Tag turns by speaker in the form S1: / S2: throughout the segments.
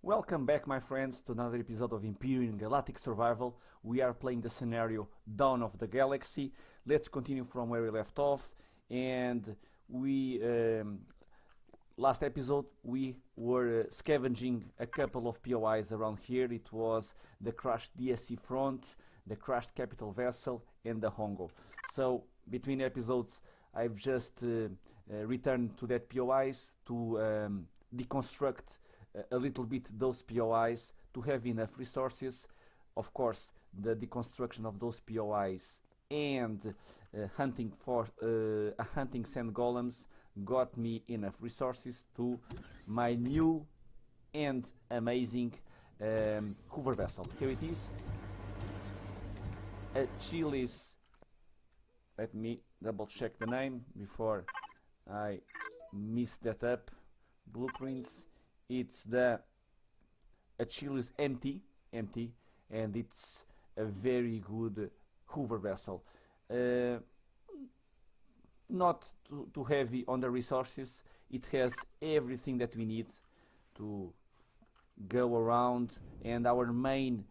S1: Welcome back, my friends, to another episode of Empyrion Galactic Survival. We are playing the scenario Dawn of the Galaxy. Let's continue from where we left off. And last episode we were scavenging a couple of POIs around here. It was the crashed DSC front, the crashed capital vessel, and the Hongo. So between episodes, I've just returned to that POIs to deconstruct a little bit those POIs to have enough resources. Of course, the deconstruction of those POIs and hunting sand golems got me enough resources to my new and amazing hover vessel. Here it is, Achilles. Let me double check the name before I mess that up. Blueprints. It's the Achilles-MT, and it's a very good hover vessel. Not too heavy on the resources. It has everything that we need to go around, and our main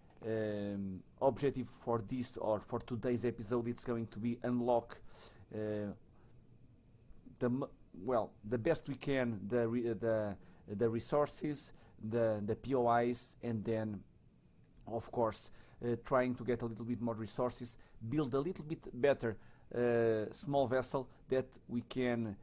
S1: objective for this or for today's episode, it's going to be unlock the best we can the resources, the POIs, and then of course trying to get a little bit more resources, build a little bit better small vessel that we can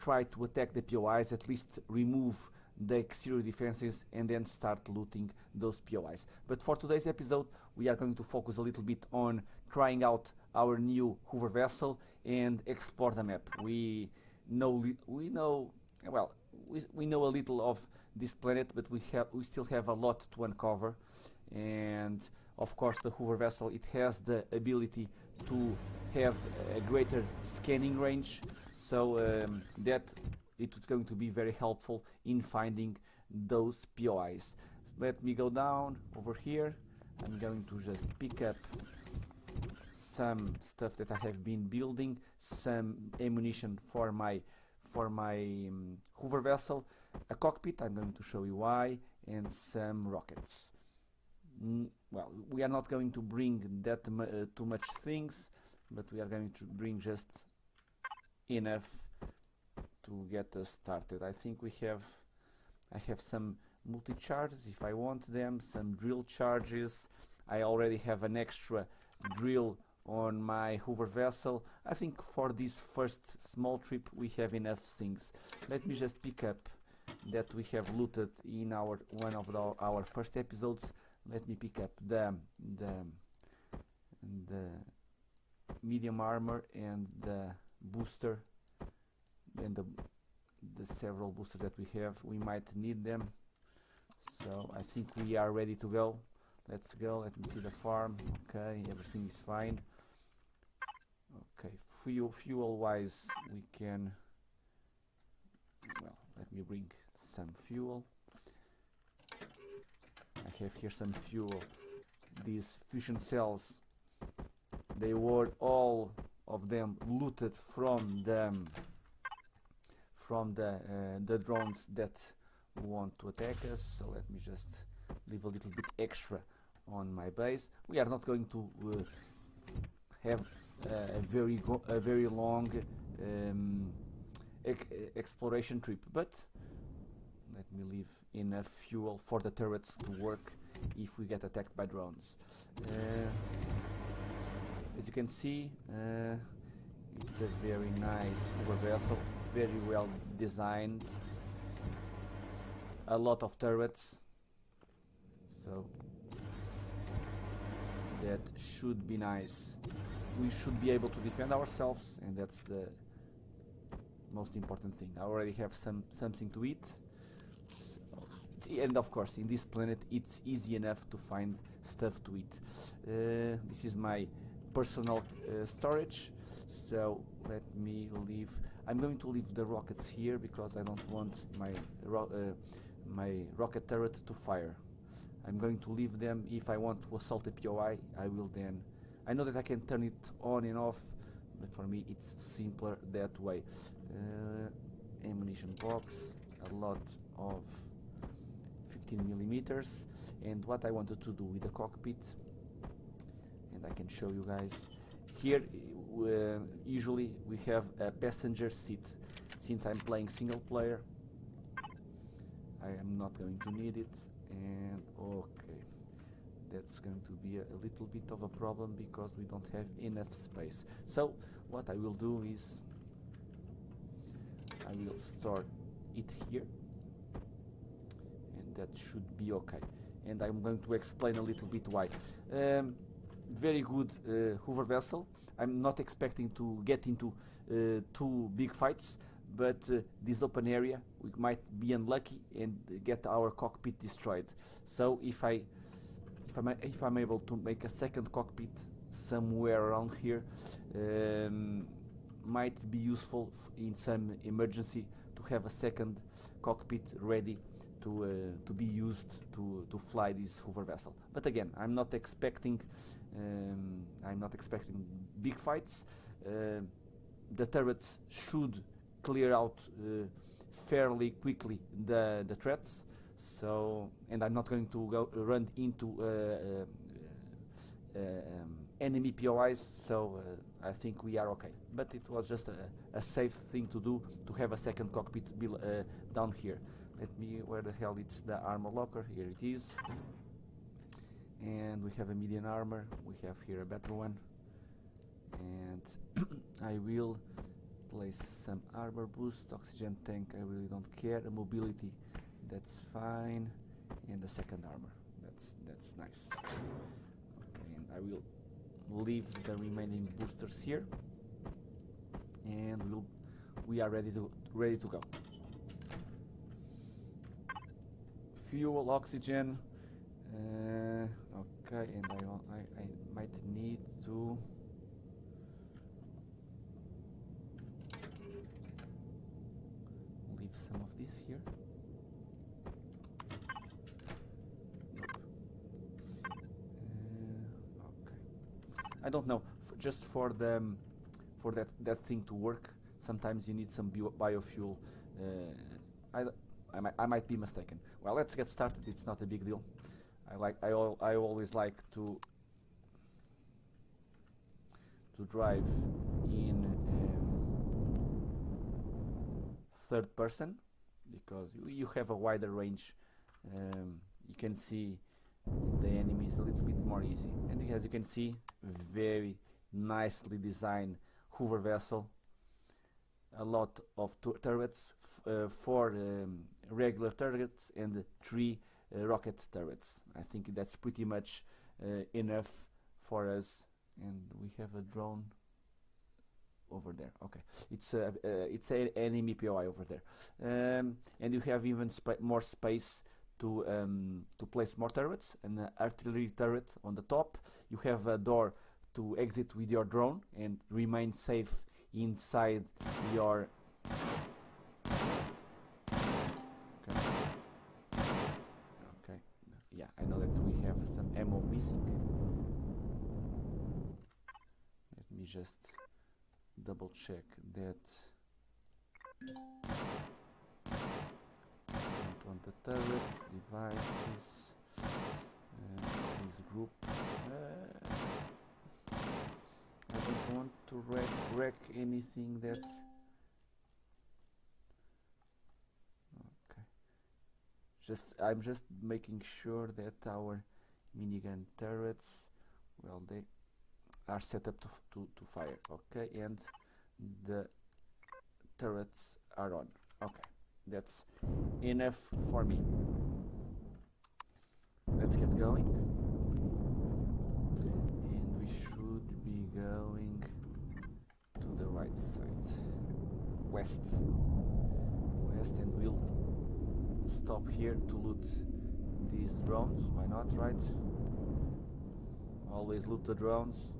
S1: try to attack the POIs, at least remove the exterior defenses, and then start looting those POIs. But for today's episode we are going to focus a little bit on trying out our new hover vessel and explore the map. We know a little of this planet, but we still have a lot to uncover. And of course the hover vessel, it has the ability to have a greater scanning range, so that it is going to be very helpful in finding those POIs. Let me go down over here. I'm going to just pick up some stuff that I have been building, some ammunition for my hover vessel, a cockpit, I'm going to show you why, and some rockets. Well, we are not going to bring that too much things, but we are going to bring just enough to get us started. I think I have some multi-charges if I want them, some drill charges. I already have an extra drill on my hover vessel. I think for this first small trip we have enough things. Let me just pick up that we have looted in one of our first episodes. Let me pick up the medium armor and the booster, and the several boosters that we have. We might need them, so I think we are ready to go. Let's go. Let me see the farm. Okay, everything is fine. Okay, fuel wise we can, well, let me bring some fuel. I have here some fuel. These fusion cells, they were all of them looted from the drones that want to attack us. So let me just leave a little bit extra on my base. We are not going to have a very long exploration trip, but let me leave enough fuel for the turrets to work if we get attacked by drones. As you can see, it's a very nice hover vessel, very well designed, a lot of turrets, so that should be nice. We should be able to defend ourselves, and that's the most important thing. I already have something to eat, and of course in this planet it's easy enough to find stuff to eat. This is my personal storage, so let me leave. I'm going to leave the rockets here because I don't want my rocket turret to fire. I'm going to leave them. If I want to assault a POI, I will then. I know that I can turn it on and off, but for me it's simpler that way. Ammunition box, a lot of 15 millimeters. And what I wanted to do with the cockpit, and I can show you guys here, usually we have a passenger seat. Since I'm playing single player, I am not going to need it. And okay, that's going to be a little bit of a problem because we don't have enough space. So what I will do is I will store it here, and that should be okay. And I'm going to explain a little bit why. Very good hover vessel. I'm not expecting to get into two big fights, but this open area we might be unlucky and get our cockpit destroyed. So if I'm able to make a second cockpit somewhere around here, might be useful in some emergency to have a second cockpit ready to be used to fly this hover vessel. But again, I'm not expecting big fights. The turrets should clear out fairly quickly the threats. So, and I'm not going to run into enemy POIs. So I think we are okay. But it was just a safe thing to do, to have a second cockpit down here. Let me, where the hell it's the armor locker? Here it is. And we have a medium armor. We have here a better one. And I will place some armor boost, oxygen tank, I really don't care, a mobility, that's fine, and the second armor, that's nice. Okay, and I will leave the remaining boosters here, and we are ready to go. Fuel, oxygen, okay, and I might need to leave some of this here. Nope. Okay. I don't know. Just for that thing to work, sometimes you need some biofuel. I might be mistaken. Well, let's get started. It's not a big deal. I always like to drive in third person because you have a wider range. You can see the enemies a little bit more easy, and as you can see, very nicely designed hover vessel. A lot of turrets, 4 regular turrets and 3 rocket turrets. I think that's pretty much enough for us. And we have a drone over there. Okay, it's an enemy POI over there, and you have even more space to place more turrets. An artillery turret on the top. You have a door to exit with your drone and remain safe inside your. Okay, yeah, I know that we have some ammo missing. Let me just double check that. Don't want the turrets, devices, this group. I don't want to wreck anything that. Okay. I'm just making sure that our minigun turrets, well, they are set up to fire. Okay, and the turrets are on. Okay, that's enough for me. Let's get going, and we should be going to the right side, west, and we'll stop here to loot these drones. Why not, right? Always loot the drones.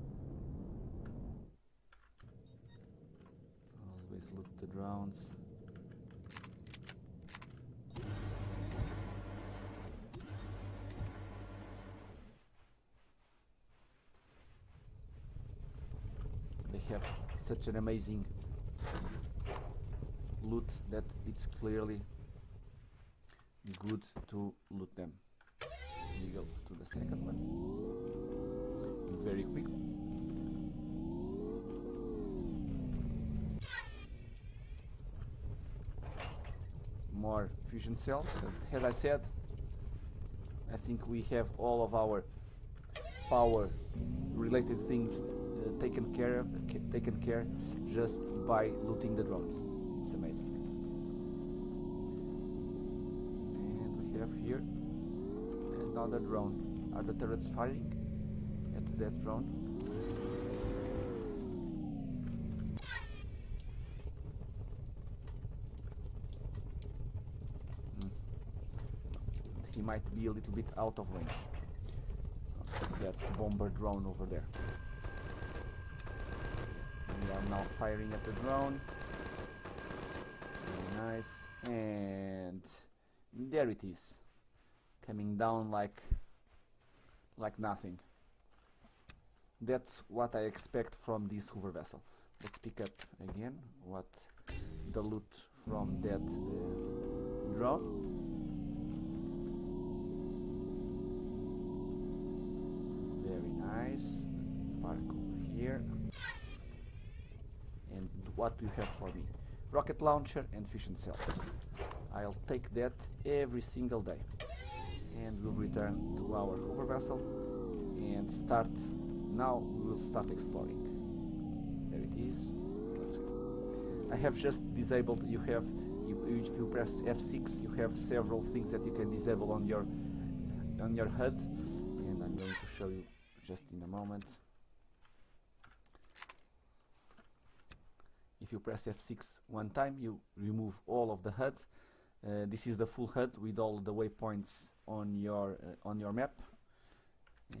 S1: Always loot the drones. They have such an amazing loot that it's clearly good to loot them. We go to the second one very quickly. More fusion cells. As I said, I think we have all of our power related things taken care just by looting the drones. It's amazing. And we have here another drone. Are the turrets firing at that drone? He might be a little bit out of range. That bomber drone over there. We are now firing at the drone. Very nice. And there it is. Coming down like nothing. That's what I expect from this hover vessel. Let's pick up again what the loot from that drone. Nice. Park over here. And what do you have for me? Rocket launcher and fusion cells. I'll take that every single day. And we'll return to our hover vessel and start. Now we will start exploring. There it is. Let's go. I have just disabled. If you press F6, you have several things that you can disable on your HUD, and I'm going to show you just in a moment. If you press F6 one time, you remove all of the HUD. This is the full HUD with all the waypoints on your map,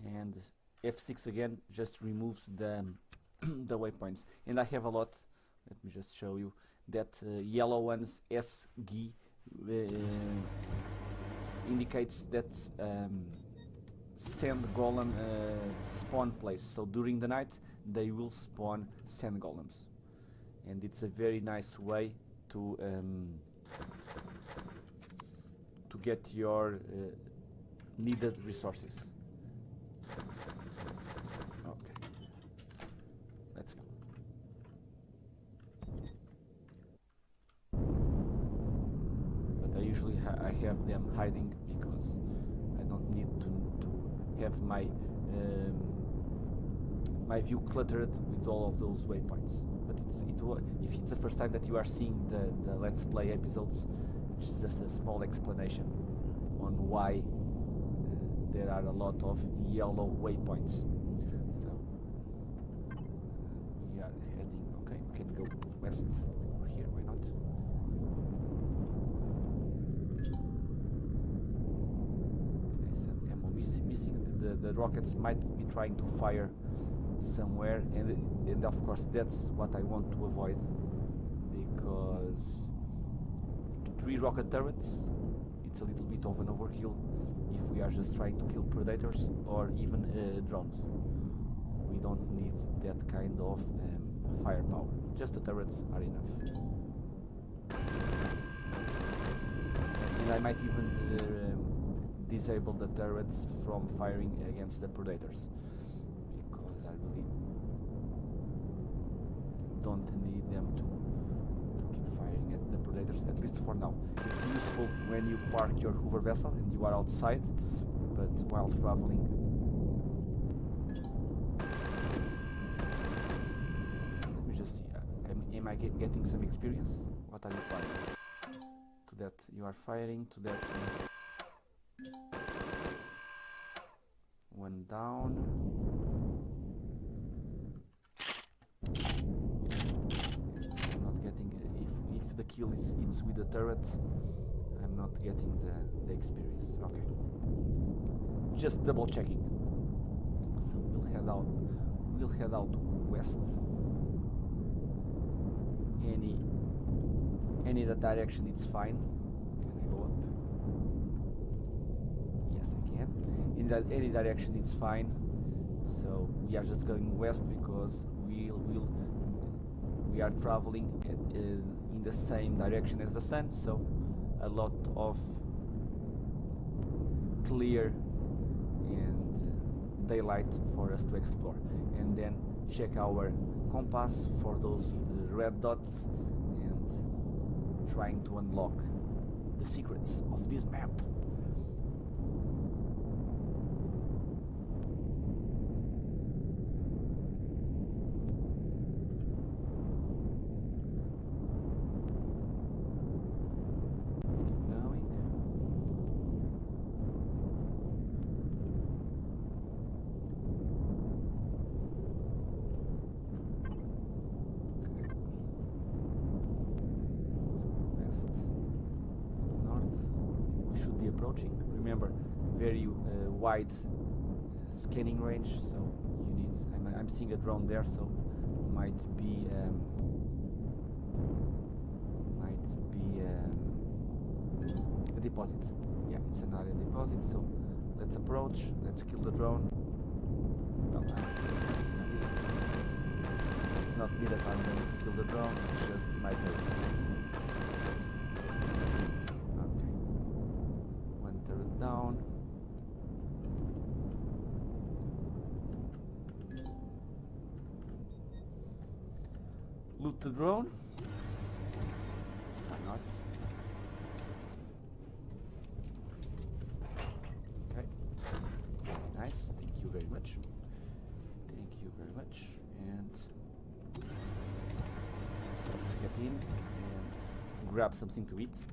S1: and F6 again just removes the the waypoints. And I have a lot. Let me just show you that yellow ones, SG, indicates that sand golem spawn place. So during the night they will spawn sand golems, and it's a very nice way to get your needed resources. So, okay, let's go. But I usually I have them hiding because I don't need to have my my view cluttered with all of those waypoints. But if it's the first time that you are seeing the Let's Play episodes, it's just a small explanation on why there are a lot of yellow waypoints. So we are heading. Okay, we can go west over here. Why not? Okay, some ammo missing. The rockets might be trying to fire somewhere, and of course that's what I want to avoid, because 3 rocket turrets, it's a little bit of an overkill if we are just trying to kill predators or even drones. We don't need that kind of firepower. Just the turrets are enough. And I might even disable the turrets from firing against the predators, because I really don't need them to keep firing at the predators, at least for now. It's useful when you park your hover vessel and you are outside, but while traveling, let me just see, am I getting some experience? What are you firing? To that you are firing, to that one down. I'm not getting, if the kill is with the turret, I'm not getting the experience. Okay, just double checking. So we'll head out west. Any other direction, it's fine. Can I go up? Yes, I can. In any direction, it's fine. So we are just going west because we are traveling in the same direction as the sun. So a lot of clear and daylight for us to explore, and then check our compass for those red dots and trying to unlock the secrets of this map. Let's keep going. North, we should be approaching. Remember, very wide scanning range, so you need. I'm seeing a drone there, so might be a deposit. Yeah, it's an iron deposit. So let's approach. Let's kill the drone. Well, it's not me that I'm going to kill the drone. It's just my turrets. Down. Loot the drone. Why not? Okay. Nice. Thank you very much. Thank you very much. And let's get in and grab something to eat.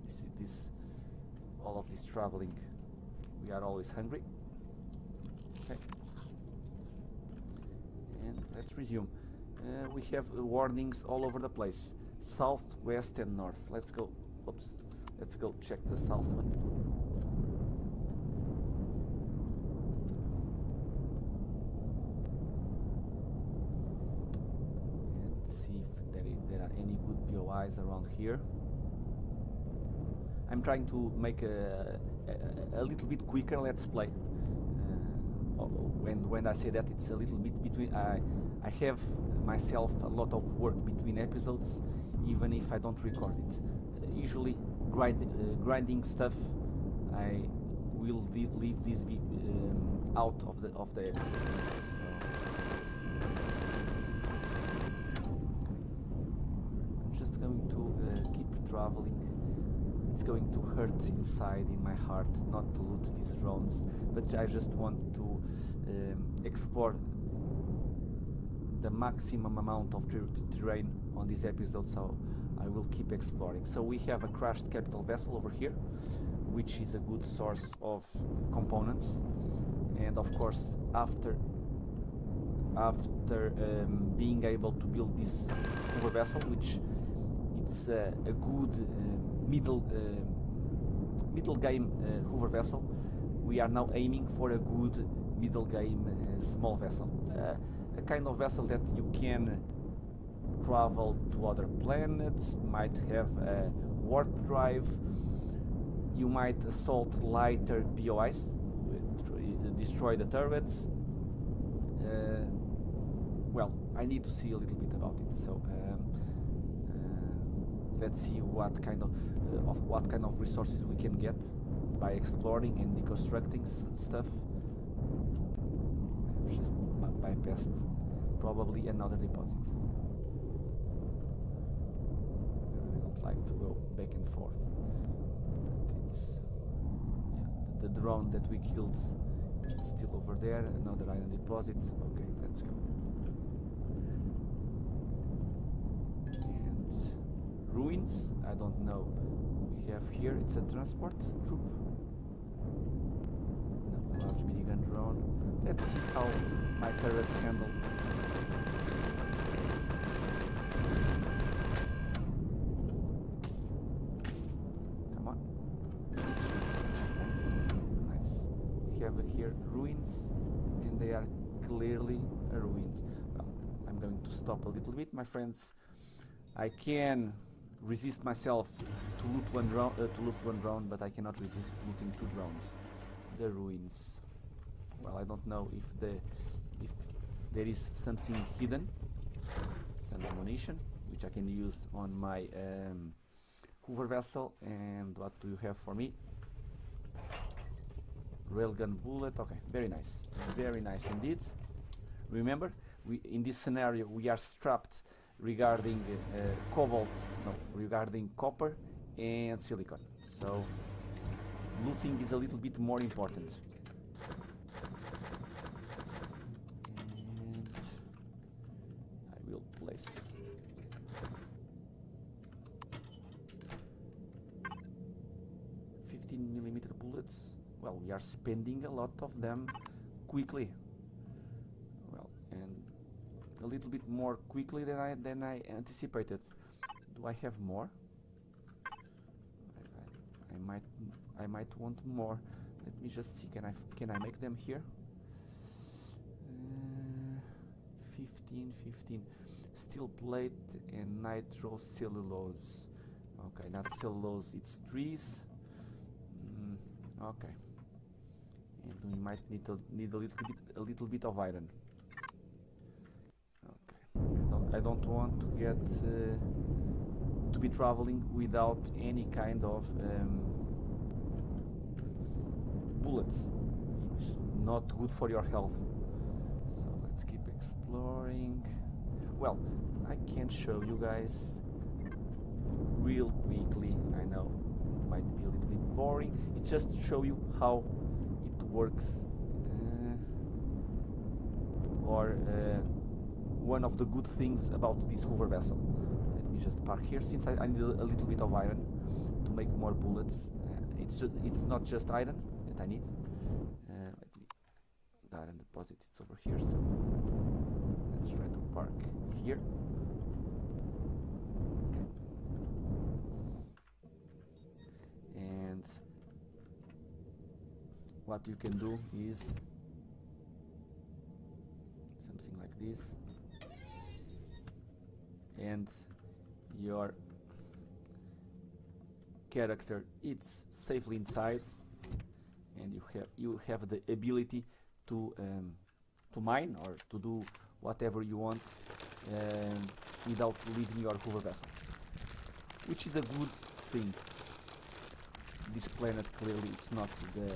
S1: All of this traveling. We are always hungry. Okay. And let's resume. We have warnings all over the place. South, west and north. Let's go. Oops. Let's go check the south one. And see if there are any good POIs around here. I'm trying to make a little bit quicker let's play. When I say that, it's a little bit between. I have myself a lot of work between episodes, even if I don't record it. Usually, grinding stuff, I will leave this out of the episodes. So. I'm just going to keep traveling. It's going to hurt inside in my heart not to loot these drones, but I just want to explore the maximum amount of terrain on this episode, so I will keep exploring. So we have a crashed capital vessel over here, which is a good source of components, and of course after being able to build this hover vessel, which it's a good middle game hover vessel, we are now aiming for a good middle game small vessel, a kind of vessel that you can travel to other planets, might have a warp drive, you might assault lighter POIs, destroy the turrets. Well, I need to see a little bit about it, so let's see what kind of resources we can get by exploring and deconstructing stuff. I've just bypassed probably another deposit. I don't like to go back and forth. But it's the drone that we killed is still over there. Another iron deposit. Okay, let's go. Ruins, I don't know. We have here, it's a transport troop. No, large minigun drone. Let's see how my turrets handle. Come on. This should. Okay. Nice. We have here ruins, and they are clearly a ruins. Well, I'm going to stop a little bit, my friends. I can resist myself to loot one drone, but I cannot resist looting two drones. The ruins. Well, I don't know if there is something hidden. Some ammunition, which I can use on my hoover vessel. And what do you have for me? Railgun bullet. Okay, very nice indeed. Remember, in this scenario we are strapped regarding regarding copper and silicon, so looting is a little bit more important. And I will place 15mm bullets. Well, we are spending a lot of them quickly. Well, and a little bit more quickly than I anticipated. Do I have more? I might want more. Let me just see. Can I make them here? 15. Steel plate and nitrocellulose. Okay, nitrocellulose. It's trees. Okay. And we might need a little bit of iron. Okay. I don't want to get to be traveling without any kind of bullets. It's not good for your health. So let's keep exploring. Well, I can show you guys real quickly. I know it might be a little bit boring. It just show you how it works, one of the good things about this hover vessel. Let me just park here, since I need a little bit of iron to make more bullets. It's not just iron that I need. The iron deposit, it's over here, so let's try to park here. Okay. And what you can do is something like this, and your character is safely inside, and you have the ability to mine or to do whatever you want without leaving your hover vessel, which is a good thing. This planet, clearly it's not the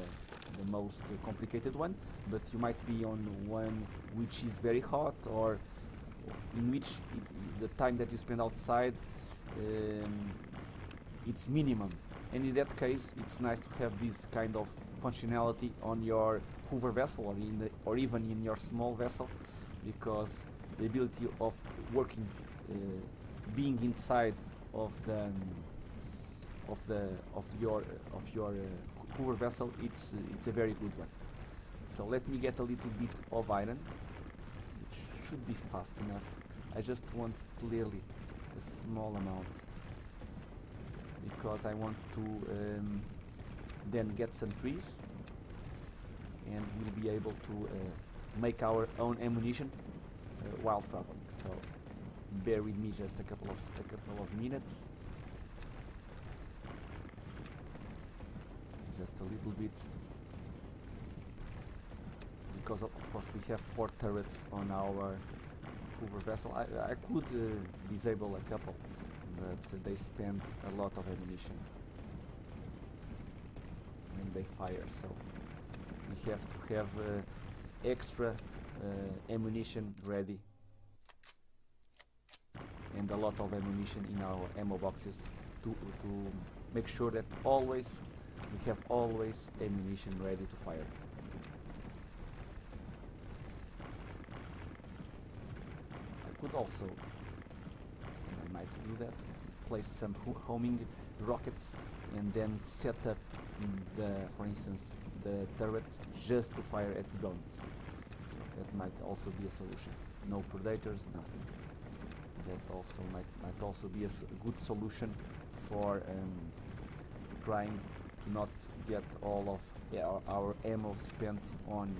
S1: most complicated one, but you might be on one which is very hot, or in which the time that you spend outside it's minimum, and in that case it's nice to have this kind of functionality on your hover vessel, or even in your small vessel, because the ability of working, being inside of your hover vessel, it's a very good one. So let me get a little bit of iron, which should be fast enough. I just want clearly a small amount, because I want to then get some trees, and we'll be able to make our own ammunition while traveling. So bear with me just a couple of minutes. Just a little bit, because of course we have 4 turrets on our hover vessel. I could disable a couple, but they spend a lot of ammunition when they fire, so we have to have extra ammunition ready, and a lot of ammunition in our ammo boxes to make sure that we have always ammunition ready to fire. I could also, and I might do that, place some homing rockets and then set up for instance, the turrets just to fire at drones. So that might also be a solution. No predators, nothing. That also might also be a good solution for trying to not get all of our ammo spent on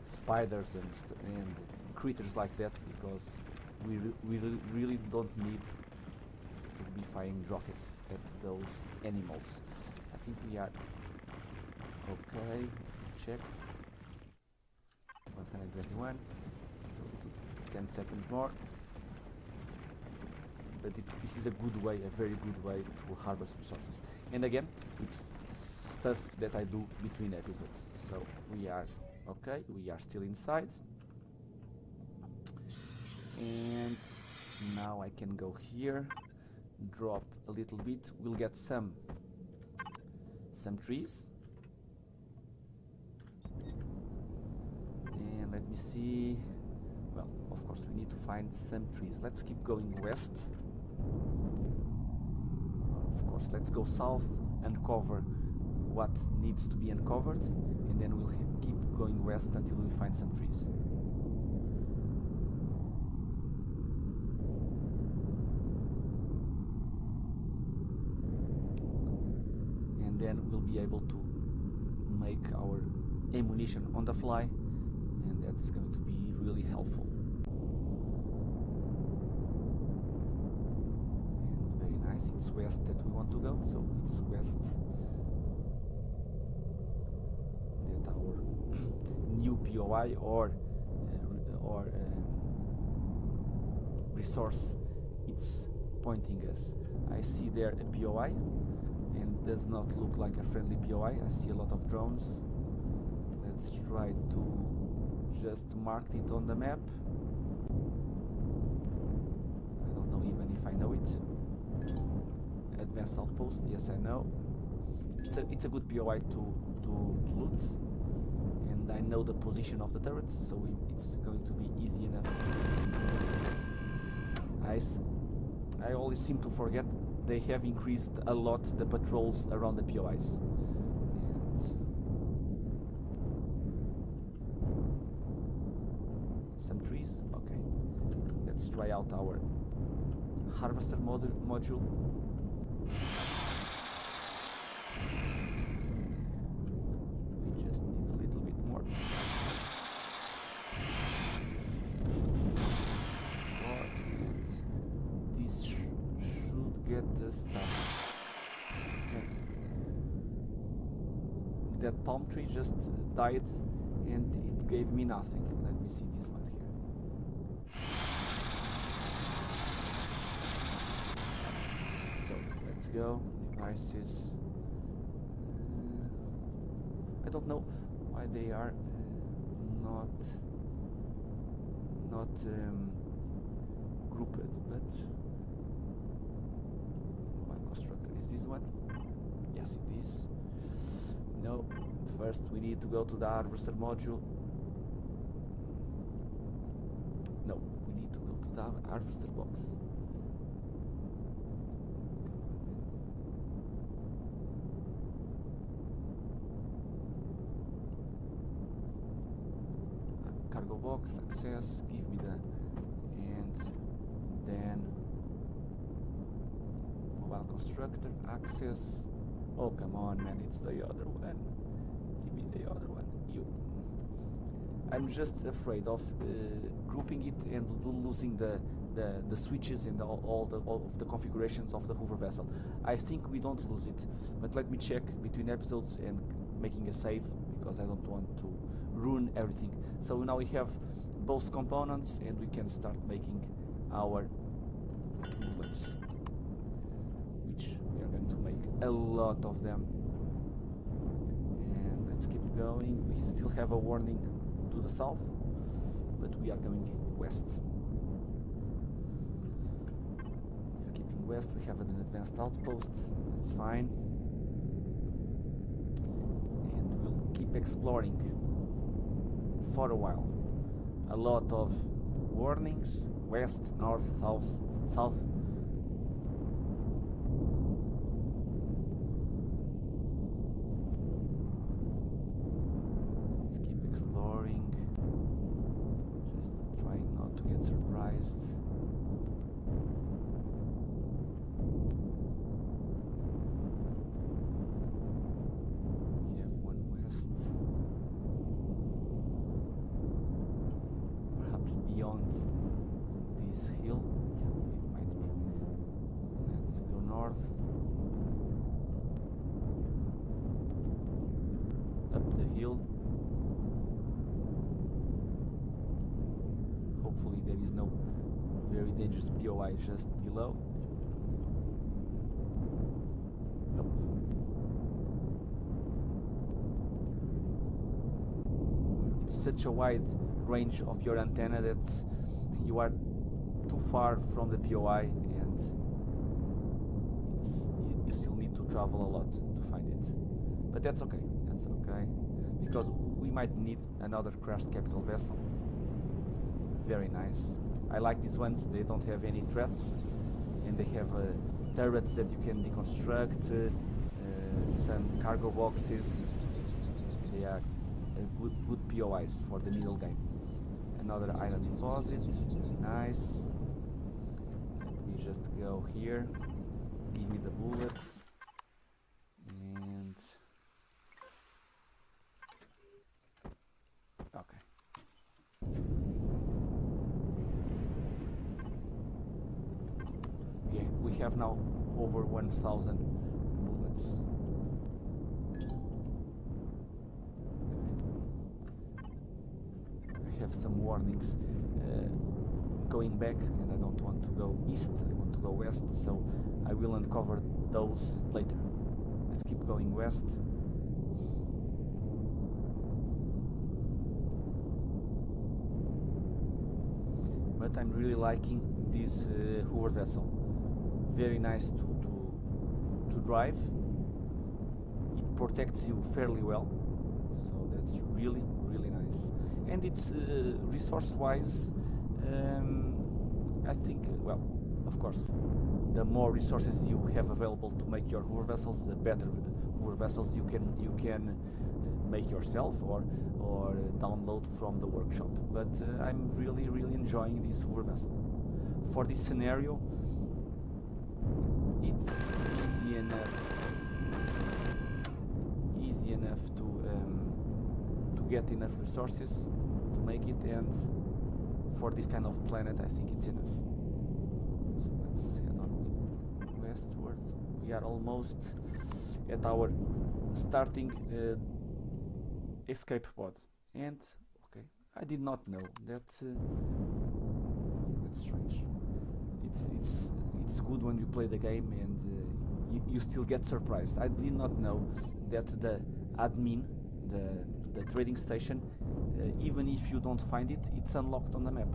S1: spiders and critters like that, because we really don't need to be firing rockets at those animals. I think we are okay. Check. 121. Still a little, 10 seconds more. but this is a good way, a very good way to harvest resources. And again, it's stuff that I do between episodes. So we are okay, we are still inside, and now I can go here, drop a little bit. We'll get some trees, and let me see. Well, of course we need to find some trees. Let's keep going west. Of course, let's go south, uncover what needs to be uncovered, and then we'll keep going west until we find some trees. And then we'll be able to make our ammunition on the fly, and that's going to be really helpful. And very nice, it's west that we want to go, so it's west that our new POI or resource it's pointing us. I see there a POI, and does not look like a friendly POI. I see a lot of drones. Let's try to just mark it on the map. I don't know even if I know it. Advanced outpost, yes I know. It's a good POI to loot, and I know the position of the turrets, so it's going to be easy enough. I always seem to forget they have increased a lot the patrols around the POIs. And some trees, okay. Let's try out our harvester module. We just need a little bit more. And this should get us started. Okay. That palm tree just died and it gave me nothing. Let me see this one here. So let's go. Devices. I don't know why they are not grouped, but one constructor is this one. Yes, it is. No, first we need to go to the harvester module. No, we need to go to the harvester box. Cargo box, access, give me the, and then mobile constructor, access. Oh come on man, it's the other one. Give me the other one, you. I'm just afraid of grouping it and losing the switches and all of the configurations of the hover vessel. I think we don't lose it, but let me check between episodes and making a save, because I don't want to ruin everything. So now we have both components and we can start making our bullets, which we are going to make a lot of them. And let's keep going. We still have a warning to the south, but we are going west. We are keeping west. We have an advanced outpost, that's fine, and we'll keep exploring for a while. A lot of warnings: west, north, south. Let's keep exploring, just trying not to get surprised. We have one west. Beyond this hill, yeah, it might be. Let's go north, up the hill. Hopefully there is no very dangerous POI just below. Nope. It's such a wide range of your antenna that you are too far from the POI, and you still need to travel a lot to find it. But that's okay, because we might need another crashed capital vessel. Very nice. I like these ones, they don't have any threats, and they have turrets that you can deconstruct, some cargo boxes. They are good POIs for the middle game. Another iron deposit, nice. Let me just go here, give me the bullets, and okay. Yeah, we have now over 1,000 bullets. I have some warnings going back, and I don't want to go east, I want to go west, so I will uncover those later. Let's keep going west. But I'm really liking this Hoover vessel. Very nice to drive. It protects you fairly well, so that's really nice. And it's resource-wise, I think, well, of course, the more resources you have available to make your Hoover vessels, the better Hoover vessels you can make yourself or download from the workshop. But I'm really enjoying this Hoover vessel. For this scenario, it's easy enough to get enough resources to make it, and for this kind of planet I think it's enough. So let's head on westward. We are almost at our starting escape pod, and okay, I did not know that. That's strange. It's good when you play the game and you still get surprised. I did not know that the admin, the trading station, even if you don't find it, it's unlocked on the map.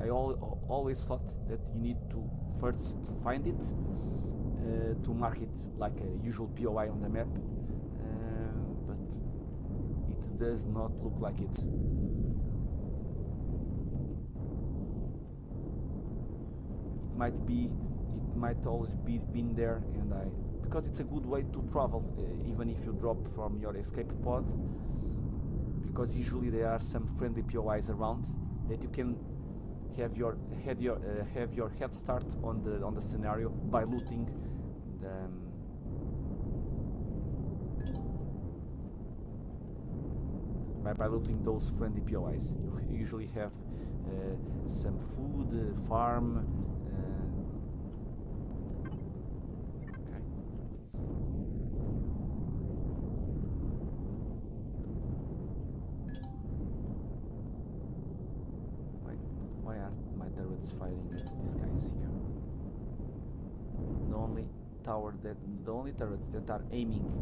S1: I always thought that you need to first find it to mark it like a usual POI on the map, but it does not look like it. It might always be been there, and because it's a good way to travel, even if you drop from your escape pod, because usually there are some friendly POIs around that you can have your head start on the scenario by looting by looting those friendly POIs. You usually have some food, farm. Why are my turrets firing at these guys here? The only turrets that are aiming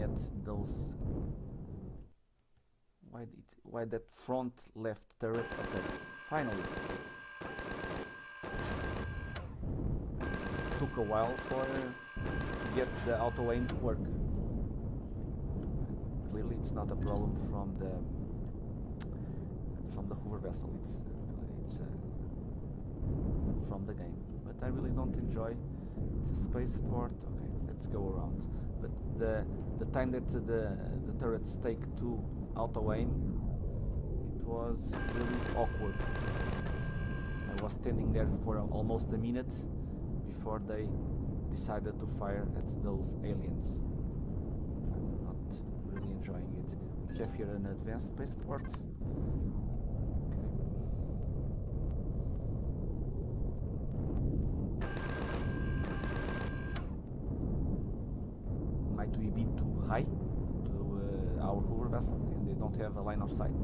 S1: at those. Why that front left turret? Okay, finally. Took a while to get the auto aim to work. Clearly, it's not a problem from the Hoover vessel. It's from the game. But I really don't enjoy. It's a spaceport. Okay, let's go around. But the time that the turrets take to auto aim, it was really awkward. I was standing there for almost a minute before they decided to fire at those aliens. I'm not really enjoying it. We have here an advanced spaceport. Okay. Might we be too high to our Hoover vessel, and they don't have a line of sight?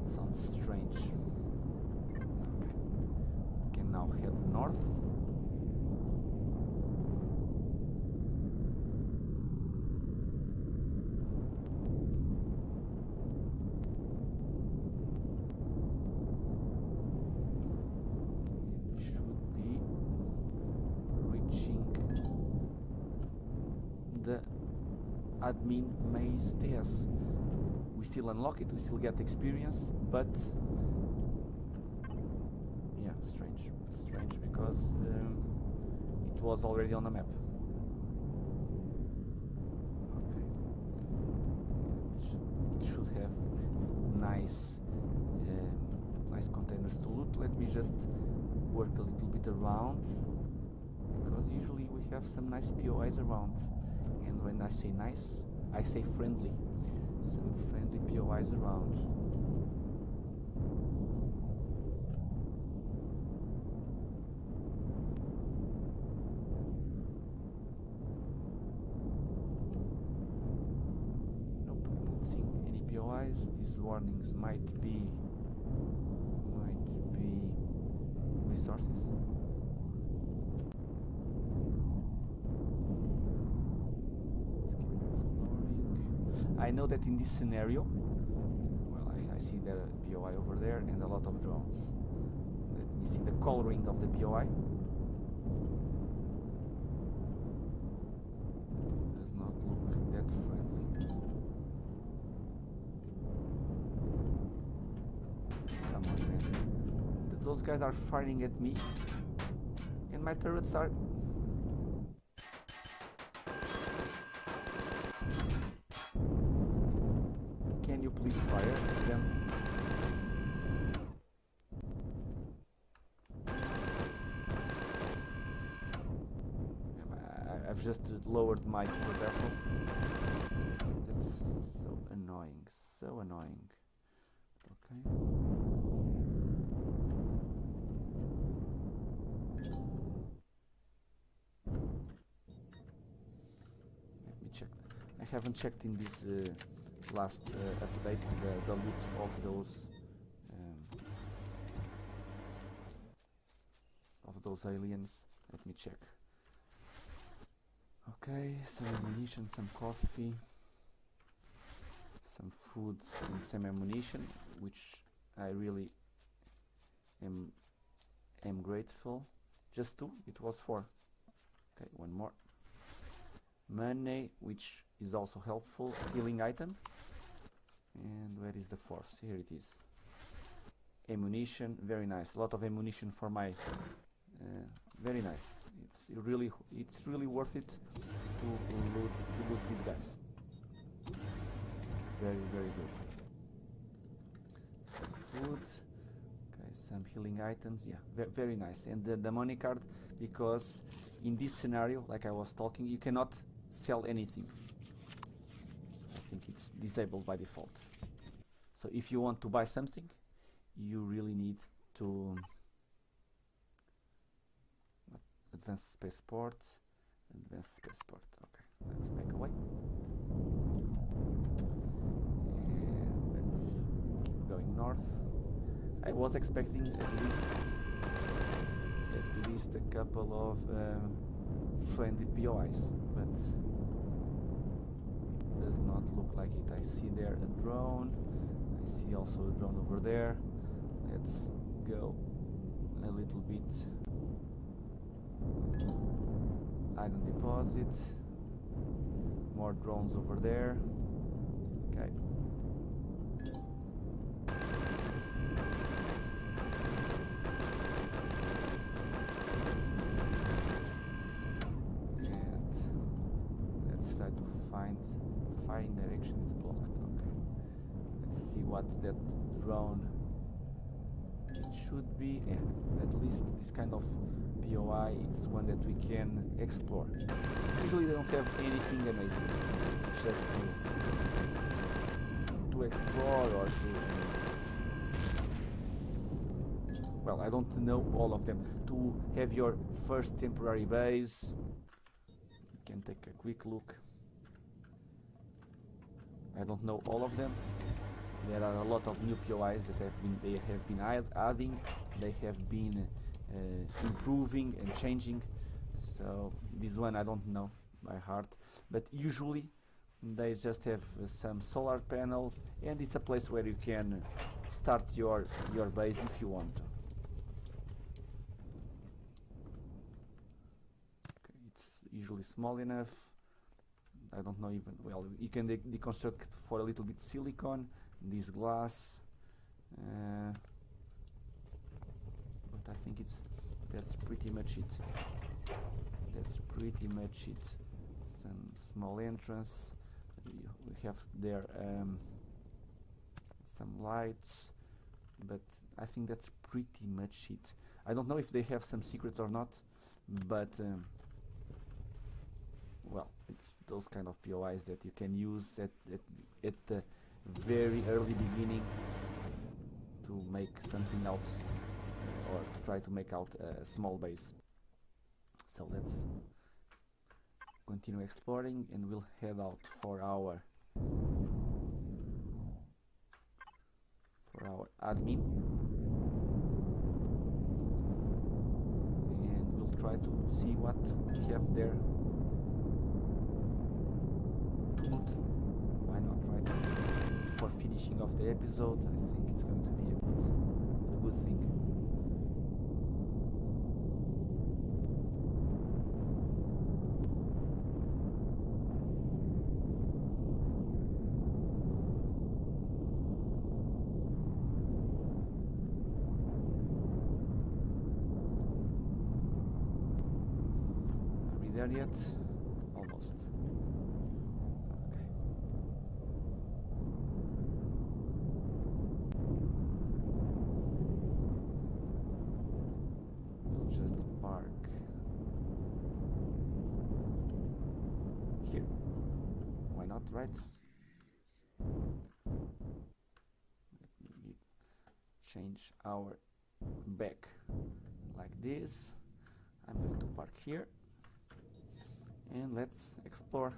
S1: Sounds strange. Okay. now head north. The admin maze TS. We still unlock it, we still get experience, but yeah, strange because it was already on the map. Okay, it should have nice containers to loot. Let me just work a little bit around, because usually we have some nice POIs around. And when I say nice, I say friendly. Some friendly POIs around. Nope, I'm not seeing any POIs. These warnings might be resources. I know that in this scenario, well, I see the POI over there and a lot of drones. Let me see the coloring of the POI. It does not look that friendly. Come on, man. Those guys are firing at me, and my turrets are... Can you please fire at them? I've just lowered my vessel. That's so annoying, so annoying. Okay. Let me check. I haven't checked in this last update the loot of those aliens. Let me check. Okay, some ammunition, some coffee, some food and some ammunition, which I really am grateful. Just 2, it was 4. Okay, one more. Money, which is also helpful. Healing item. And where is the 4th? Here it is. Ammunition, very nice. A lot of ammunition for my... very nice. It's really worth it to loot these guys. Very good. Some food. Okay, some healing items. Yeah, very nice. And the money card, because in this scenario, like I was talking, you cannot sell anything. I think it's disabled by default. So if you want to buy something, you really need to advanced spaceport. Okay, let's make away. And let's keep going north. I was expecting at least a couple of friendly POIs, but it does not look like it. I see there a drone. I see also a drone over there. Let's go a little bit. Iron deposit. More drones over there. Okay. And let's try to find firing direction is blocked. Okay. Let's see what that drone. It should be, yeah, at least this kind of POI, it's one that we can explore. Usually they don't have anything amazing, it's just to explore or to... Well, I don't know all of them. To have your first temporary base, you can take a quick look. I don't know all of them. There are a lot of new POIs that they have been adding. They have been improving and changing. So this one I don't know by heart, but usually they just have some solar panels, and it's a place where you can start your base if you want to. Okay, it's usually small enough. I don't know even, well, you can deconstruct for a little bit silicon, this glass, but I think that's pretty much it. That's pretty much it. Some small entrance. We have there some lights, but I think that's pretty much it. I don't know if they have some secrets or not, but well, it's those kind of POIs that you can use at the very early beginning to make something out, or to try to make out a small base. So let's continue exploring, and we'll head out for our admin, and we'll try to see what we have there to loot. Why not, right? Before finishing off the episode, I think it's going to be a good thing. There yet? Almost. Okay. We'll just park here. Why not, right? Let me change our back like this. I'm going to park here. And let's explore.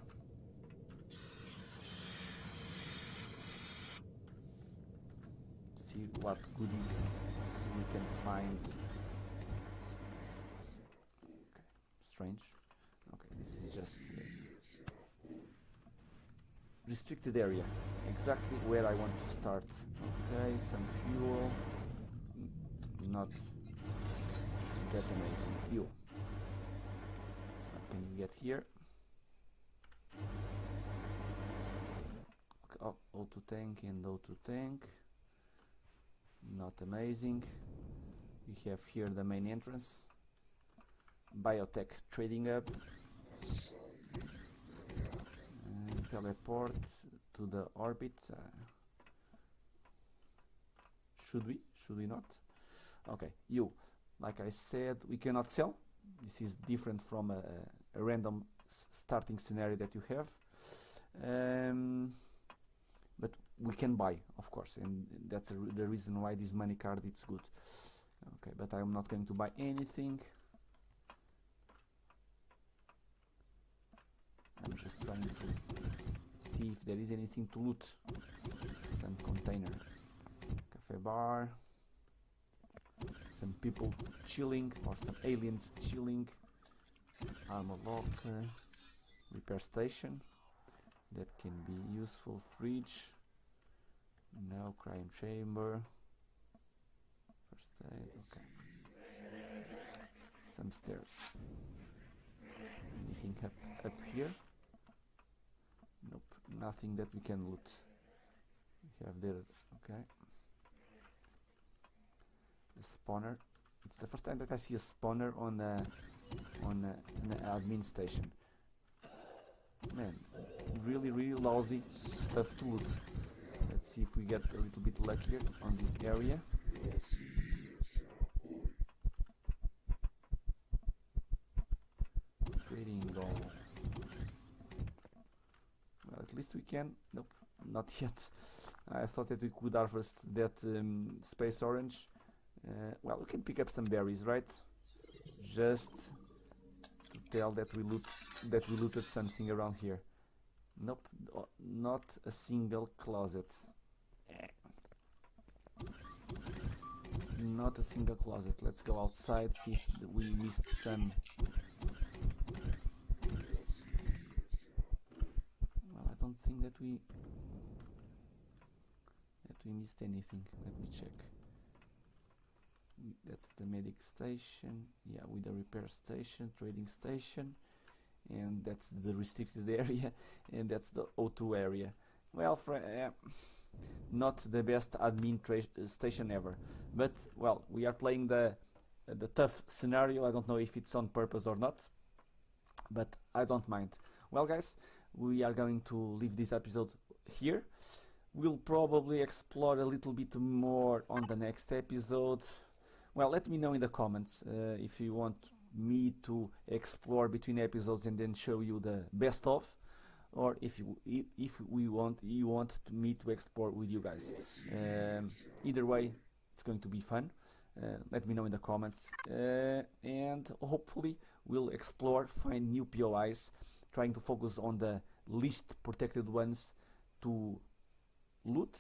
S1: See what goodies we can find. Okay, strange. Okay, this is just restricted area. Exactly where I want to start. Okay, some fuel. Not that amazing. Fuel. Can you get here? Okay, oh, O2 tank and O2 tank. Not amazing. We have here the main entrance. Biotech trading hub. Teleport to the orbit. Should we not? Okay, you. Like I said, we cannot sell. This is different from a random starting scenario that you have, but we can buy, of course, and that's the reason why this money card is good. Okay, but I'm not going to buy anything. I'm just trying to see if there is anything to loot. Some container, cafe bar, some people chilling, or some aliens chilling. Armor locker, repair station, that can be useful. Fridge, no. Crime chamber, first aid. Okay, some stairs. Anything up here? Nope, nothing that we can loot. We have there. Okay, a spawner. It's the first time that I see a spawner on an admin station. Man, really lousy stuff to loot. Let's see if we get a little bit luckier on this area. Trading goal. Well, at least we can. Nope, not yet. I thought that we could harvest that space orange. Well, we can pick up some berries, right? Just to tell that we looted something around here. Nope, not a single closet. Not a single closet. Let's go outside, see if we missed some. Well, I don't think that we missed anything. Let me check. That's the medic station, yeah, with the repair station, trading station, and that's the restricted area, and that's the O2 area. Well, not the best admin station ever, but well, we are playing the tough scenario. I don't know if it's on purpose or not, but I don't mind. Well, guys, we are going to leave this episode here. We'll probably explore a little bit more on the next episode. Well, let me know in the comments if you want me to explore between episodes and then show you the best of, or if you want me to explore with you guys. Either way, it's going to be fun. Let me know in the comments, and hopefully we'll explore, find new POIs, trying to focus on the least protected ones to loot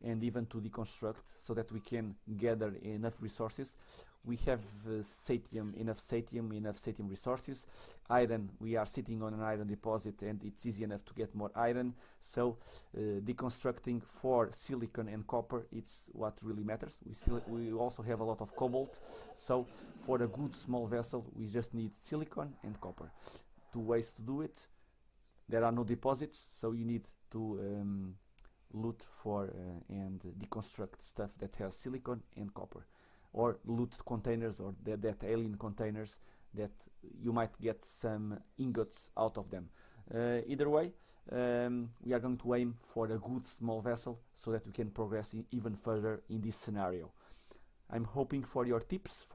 S1: and even to deconstruct, so that we can gather enough resources. We have enough satium resources. Iron, we are sitting on an iron deposit and it's easy enough to get more iron, so deconstructing for silicon and copper, it's what really matters. We also have a lot of cobalt, so for a good small vessel we just need silicon and copper. Two ways to do it. There are no deposits, so you need to loot for and deconstruct stuff that has silicon and copper, or loot containers, or that alien containers that you might get some ingots out of them. Either way, we are going to aim for a good small vessel so that we can progress even further in this scenario. I'm hoping for your tips,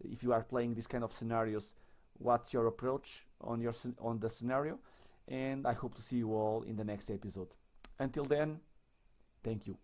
S1: if you are playing this kind of scenarios, what's your approach on the scenario, and I hope to see you all in the next episode. Until then, thank you.